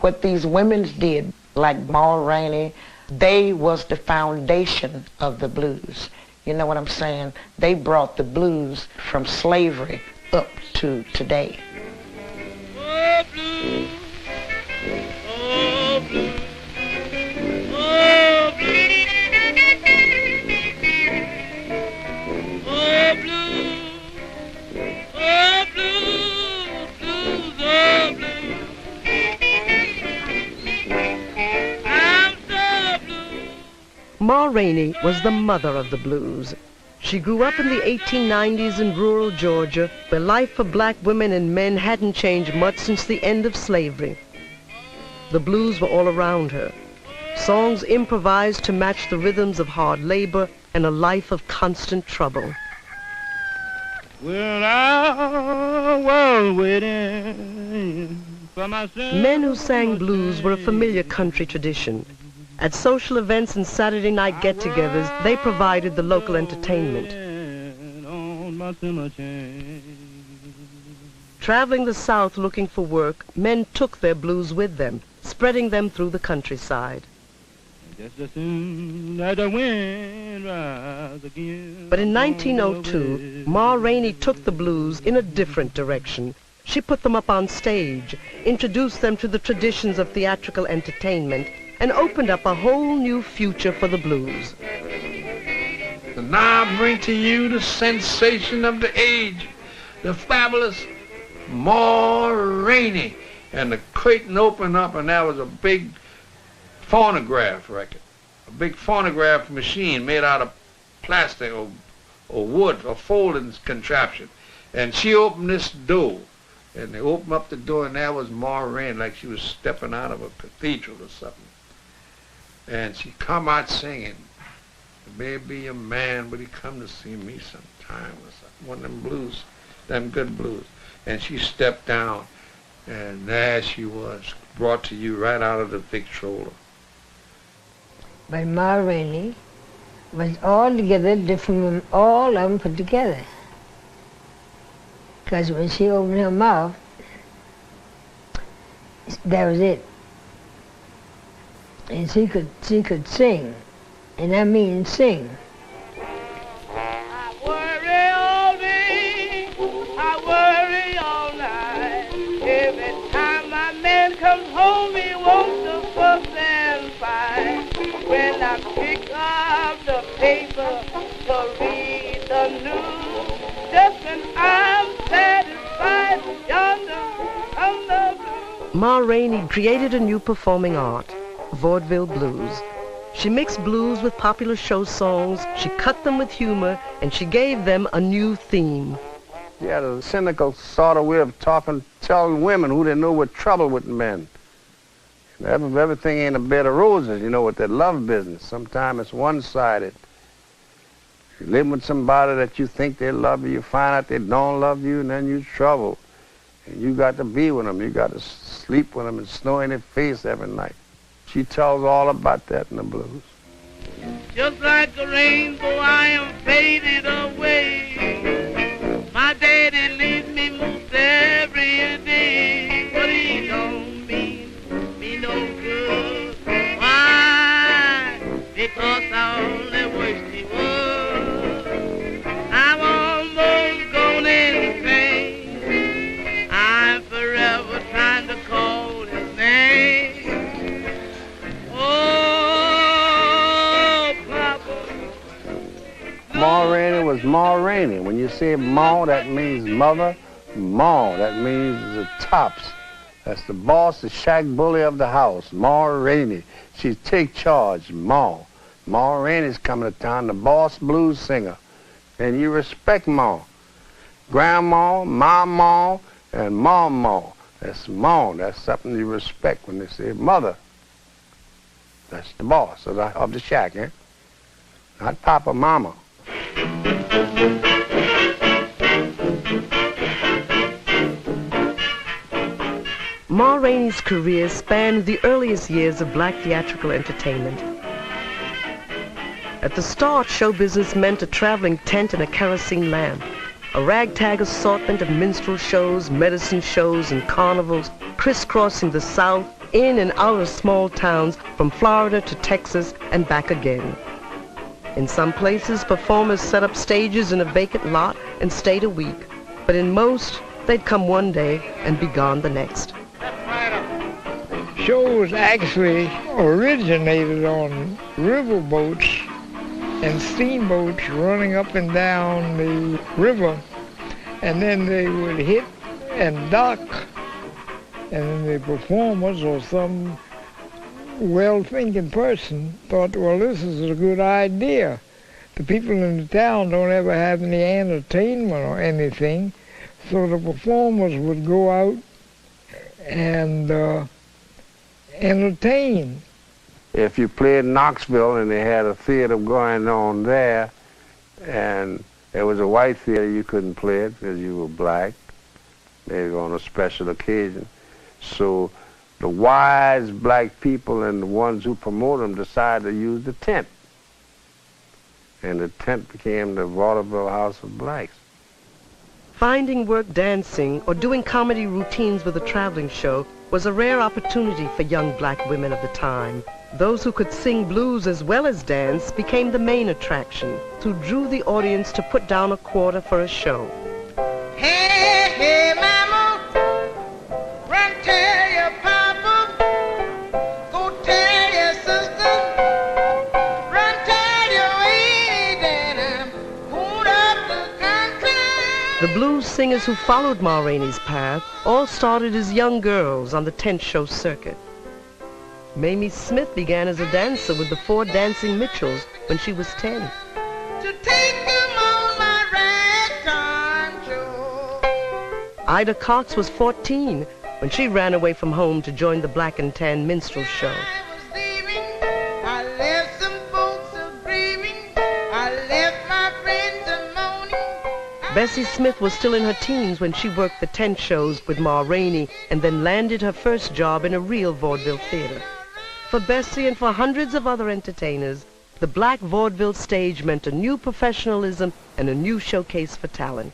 What these women did, like Ma Rainey, they was the foundation of the blues. You know what I'm saying? They brought the blues from slavery up to today. Oh, blues. Oh, blues. Oh, blues. Oh, blues. Oh, blues. Blues. Oh, blues. I'm so blue. Ma Rainey was the mother of the blues. She grew up in the 1890s in rural Georgia, where life for black women and men hadn't changed much since the end of slavery. The blues were all around her, songs improvised to match the rhythms of hard labor and a life of constant trouble. Well, I was waiting for myself. Men who sang blues were a familiar country tradition. At social events and Saturday night get-togethers, they provided the local entertainment. Traveling the South looking for work, men took their blues with them, spreading them through the countryside. But in 1902, Ma Rainey took the blues in a different direction. She put them up on stage, introduced them to the traditions of theatrical entertainment, and opened up a whole new future for the blues. And now I bring to you the sensation of the age, the fabulous Ma Rainey. And the curtain opened up, and there was a big phonograph record, a big phonograph machine made out of plastic or wood, a folding contraption. And she opened this door, and they opened up the door, and there was Ma Rainey, like she was stepping out of a cathedral or something. And she come out singing, "Maybe a man, but he come to see me sometime," or something. One of them blues, them good blues. And she stepped down, and there she was, brought to you right out of the Victrola. But Ma Rainey was altogether different from all of them put together. Because when she opened her mouth, that was it. And she could sing, and I mean sing. I worry all day, I worry all night. Every time my man comes home, he wants to fuss and fight. When I pick up the paper to read the news, just when I'm satisfied, yonder come the blues. Ma Rainey created a new performing art, vaudeville blues. She mixed blues with popular show songs, she cut them with humor, and she gave them a new theme. She had a cynical sort of way of talking, telling women who didn't know what trouble with men. Everything ain't a bed of roses, you know, with that love business. Sometimes it's one-sided. You live with somebody that you think they love you, you find out they don't love you, and then you're trouble. And you got to be with them, you got to sleep with them and snow in their face every night. She tells all about that in the blues. Just like a rainbow, I am faded away. My daddy leaves me most every day, but he don't mean me no good. Why? Because I only wished he would. I'm almost gone insane. I'm forever trying to call his name. Ma Rainey was Ma Rainey. When you say Ma, that means mother. Ma, that means the tops. That's the boss, the shack bully of the house. Ma Rainey. She take charge, Ma. Ma Rainey's coming to town, the boss blues singer. And you respect Ma. Grandma, Mama, and Mama. That's Ma. That's something you respect when they say mother. That's the boss of the shack, eh? Not Papa, Mama. Ma Rainey's career spanned the earliest years of black theatrical entertainment. At the start, show business meant a traveling tent and a kerosene lamp, a ragtag assortment of minstrel shows, medicine shows, and carnivals crisscrossing the South, in and out of small towns from Florida to Texas and back again. In some places, performers set up stages in a vacant lot and stayed a week. But in most, they'd come one day and be gone the next. Shows actually originated on riverboats and steamboats running up and down the river, and then they would hit and dock, and then the performers or some well-thinking person thought, well, this is a good idea. The people in the town don't ever have any entertainment or anything, so the performers would go out and entertain. If you played Knoxville and they had a theater going on there, and it was a white theater, you couldn't play it because you were black, maybe on a special occasion. So the wise black people and the ones who promote them decided to use the tent. And the tent became the vaudeville house of blacks. Finding work dancing or doing comedy routines with a traveling show was a rare opportunity for young black women of the time. Those who could sing blues as well as dance became the main attraction, who drew the audience to put down a quarter for a show. Hey, hey, mama, run tell your papa, go tell your sister, run tell your lady that I'm going up the country. The blues singers who followed Ma Rainey's path all started as young girls on the tent show circuit. Mamie Smith began as a dancer with the Four Dancing Mitchells when she was 10. To take them on my rancho. Ida Cox was 14 when she ran away from home to join the Black and Tan Minstrel Show. I was leaving, I left some folks a grieving, I left my friends a moaning. Bessie Smith was still in her teens when she worked the tent shows with Ma Rainey and then landed her first job in a real vaudeville theater. For Bessie and for hundreds of other entertainers, the black vaudeville stage meant a new professionalism and a new showcase for talent.